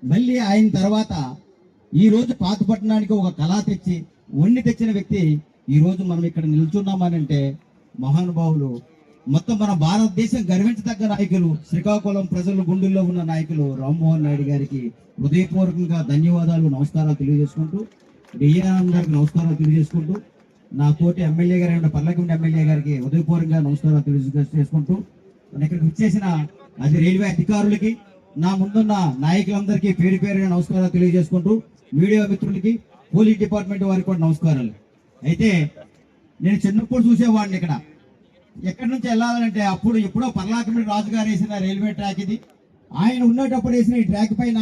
మళ్ళీ ఆయన తర్వాత ఈ రోజు పాతపట్నానికి ఒక కళ తెచ్చి వండి తెచ్చిన వ్యక్తి ఈ రోజు మనం ఇక్కడ నిల్చున్నామనంటే మహానుభావులు, మొత్తం మన భారతదేశం గర్వించదగ్గ నాయకులు, శ్రీకాకుళం ప్రజల గుండెల్లో ఉన్న నాయకులు రామ్మోహన్ నాయుడు గారికి హృదయపూర్వకంగా ధన్యవాదాలు, నమస్కారాలు తెలియజేసుకుంటూ, డిఎన్ గారికి నమస్కారాలు తెలియజేసుకుంటూ, నా తోటి ఎమ్మెల్యే గారు పర్లకుంట ఎమ్మెల్యే గారికి హృదయపూర్వకంగా నమస్కారాలు తెలియజేసుకుంటూ, ఇక్కడికి వచ్చేసిన అది రైల్వే అధికారులకి, నా ముందున్న నాయకులందరికీ పేరు పేరుగా నమస్కారాలు తెలియజేసుకుంటూ, మీడియా మిత్రులకి, పోలీస్ డిపార్ట్మెంట్ వారికి కూడా నమస్కారాలు. అయితే నేను చిన్నప్పుడు చూసేవాడిని, ఇక్కడ ఎక్కడి నుంచి వెళ్ళాలంటే అప్పుడు ఎప్పుడో పర్లాకమిడి రాజుగారు వేసిన రైల్వే ట్రాక్ ఇది. ఆయన ఉన్నప్పుడు వేసిన ఈ ట్రాక్ పైన